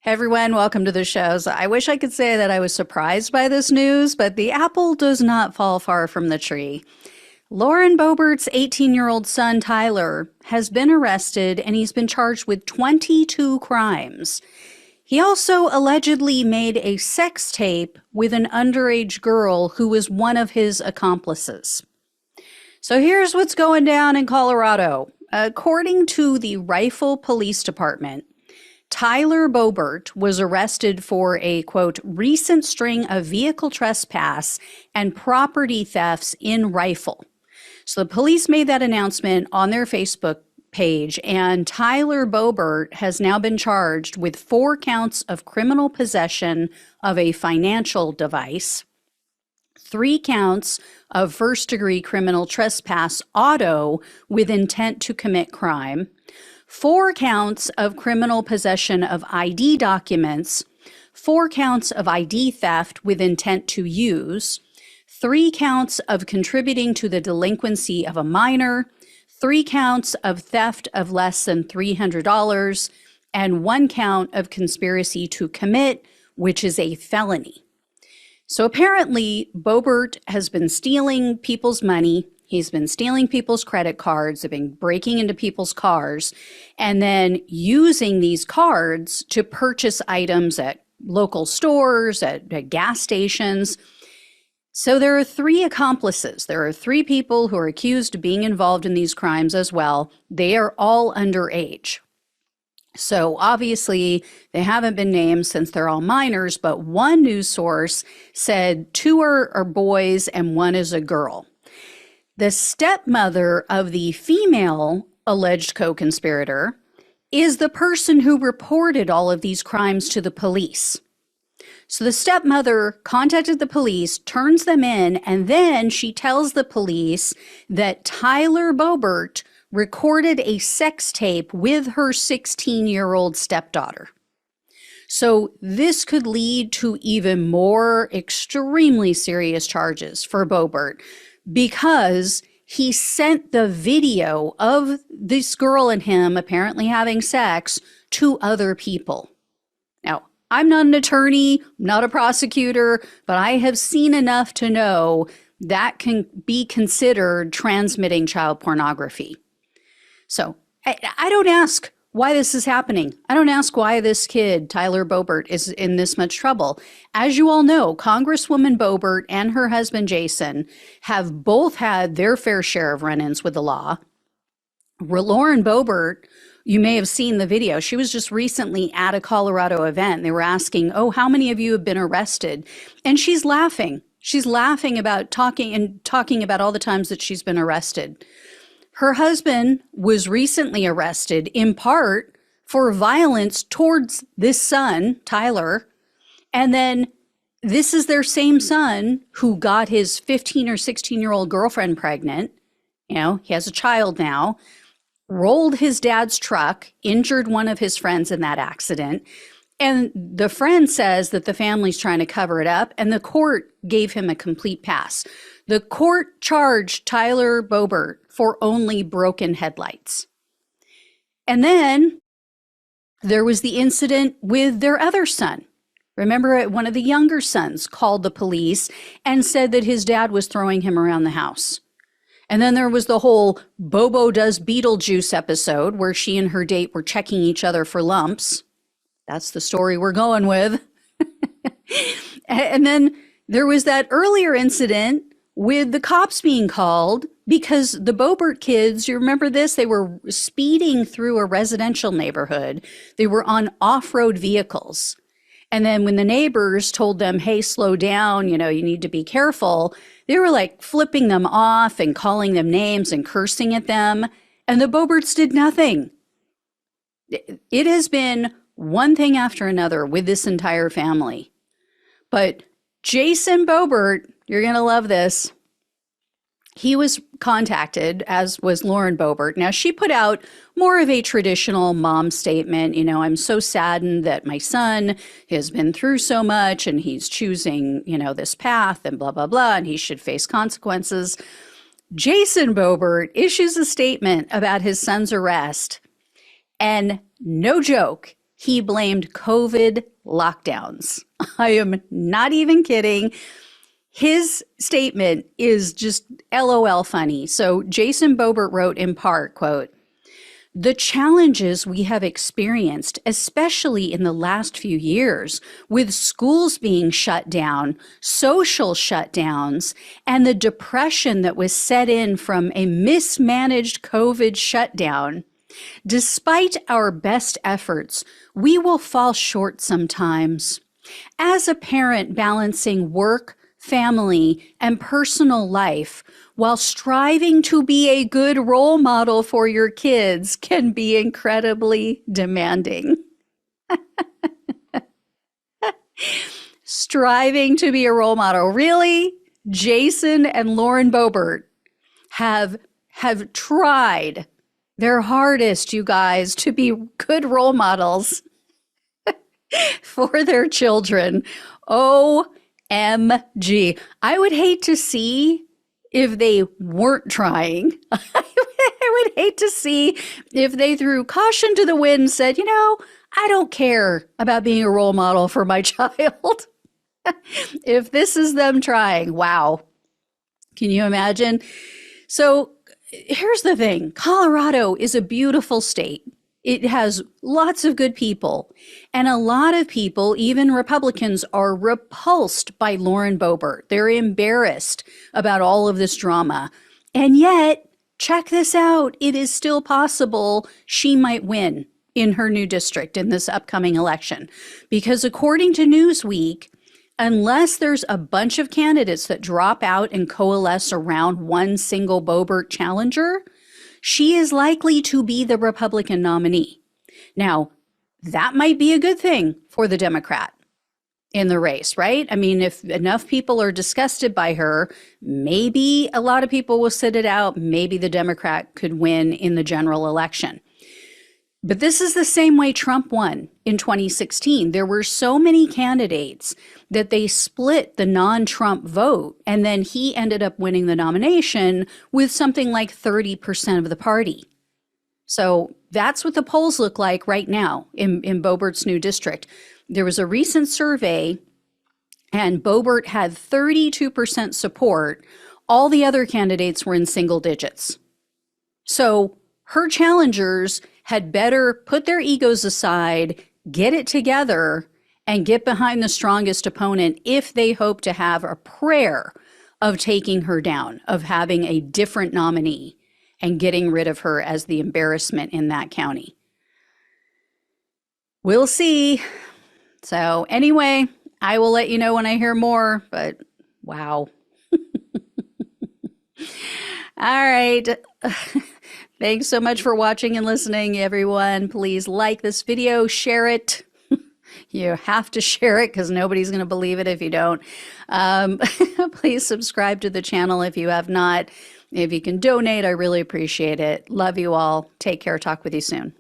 Hey everyone, welcome to the show. So I wish I could say that I was surprised by this news, but the apple does not fall far from the tree. Lauren Boebert's 18-year-old son, Tyler, has been arrested and he's been charged with 22 crimes. He also allegedly made a sex tape with an underage girl who was one of his accomplices. So here's what's going down in Colorado. According to the Rifle Police Department, Tyler Boebert was arrested for a, quote, recent string of vehicle trespass and property thefts in Rifle. So the police made that announcement on their Facebook page, and Tyler Boebert has now been charged with 4 counts of criminal possession of a financial device, 3 counts of first-degree criminal trespass auto with intent to commit crime, 4 counts of criminal possession of ID documents, 4 counts of ID theft with intent to use, 3 counts of contributing to the delinquency of a minor, 3 counts of theft of less than $300, and 1 count of conspiracy to commit, which is a felony. So apparently, Boebert has been stealing people's money. He's been stealing people's credit cards, have been breaking into people's cars, and then using these cards to purchase items at local stores, at gas stations. So there are 3 accomplices. There are 3 people who are accused of being involved in these crimes as well. They are all underage. So obviously, they haven't been named since they're all minors, but one news source said 2 are boys and 1 is a girl. The stepmother of the female alleged co-conspirator is the person who reported all of these crimes to the police. So the stepmother contacted the police, turns them in, and then she tells the police that Tyler Boebert recorded a sex tape with her 16-year-old stepdaughter. So this could lead to even more extremely serious charges for Boebert, because he sent the video of this girl and him apparently having sex to other people. Now, I'm not an attorney, not a prosecutor, but I have seen enough to know that can be considered transmitting child pornography. So I don't ask why this is happening. I don't ask why this kid, Tyler Boebert, is in this much trouble. As you all know, Congresswoman Boebert and her husband Jason have both had their fair share of run-ins with the law. Lauren Boebert, you may have seen the video. She was just recently at a Colorado event. They were asking, oh, how many of you have been arrested? And she's laughing. She's laughing about talking about all the times that she's been arrested. Her husband was recently arrested in part for violence towards this son, Tyler. And then this is their same son who got his 15 or 16-year-old girlfriend pregnant. You know, he has a child now, rolled his dad's truck, injured one of his friends in that accident. And the friend says that the family's trying to cover it up, and the court gave him a complete pass. The court charged Tyler Boebert for only broken headlights. And then there was the incident with their other son. Remember, one of the younger sons called the police and said that his dad was throwing him around the house. And then there was the whole Bobo does Beetlejuice episode where she and her date were checking each other for lumps. That's the story we're going with. And then there was that earlier incident with the cops being called because the Boebert kids, you remember this? They were speeding through a residential neighborhood. They were on off-road vehicles. And then when the neighbors told them, hey, slow down, you know, you need to be careful, they were like flipping them off and calling them names and cursing at them. And the Boeberts did nothing. It has been one thing after another with this entire family. But Jason Boebert, you're going to love this. He was contacted, as was Lauren Boebert. Now, she put out more of a traditional mom statement. You know, I'm so saddened that my son has been through so much and he's choosing, you know, this path and blah, blah, blah, and he should face consequences. Jason Boebert issues a statement about his son's arrest. And no joke, he blamed COVID lockdowns. I am not even kidding. His statement is just LOL funny. So Jason Boebert wrote in part, quote, "The challenges we have experienced, especially in the last few years, with schools being shut down, social shutdowns, and the depression that was set in from a mismanaged COVID shutdown, despite our best efforts, we will fall short sometimes. As a parent balancing work, family, and personal life while striving to be a good role model for your kids can be incredibly demanding." Striving to be a role model. Really? Jason and Lauren Boebert have tried their hardest, you guys, to be good role models for their children. OMG. I would hate to see if they weren't trying. I would hate to see if they threw caution to the wind and said, I don't care about being a role model for my child. If this is them trying, wow. Can you imagine? So here's the thing. Colorado is a beautiful state. It has lots of good people. And a lot of people, even Republicans, are repulsed by Lauren Boebert. They're embarrassed about all of this drama. And yet, check this out. It is still possible she might win in her new district in this upcoming election. Because according to Newsweek, unless there's a bunch of candidates that drop out and coalesce around one single Boebert challenger, she is likely to be the Republican nominee. Now, that might be a good thing for the Democrat in the race, right? I mean, if enough people are disgusted by her, maybe a lot of people will sit it out. Maybe the Democrat could win in the general election. But this is the same way Trump won in 2016. There were so many candidates that they split the non-Trump vote, and then he ended up winning the nomination with something like 30% of the party. So that's what the polls look like right now in Boebert's new district. There was a recent survey, and Boebert had 32% support. All the other candidates were in single digits. So her challengers had better put their egos aside, get it together, and get behind the strongest opponent if they hope to have a prayer of taking her down, of having a different nominee and getting rid of her as the embarrassment in that county. We'll see. So anyway, I will let you know when I hear more, but wow. All right. Thanks so much for watching and listening, everyone. Please like this video, share it. You have to share it because nobody's going to believe it if you don't. Please subscribe to the channel if you have not. If you can donate, I really appreciate it. Love you all. Take care. Talk with you soon.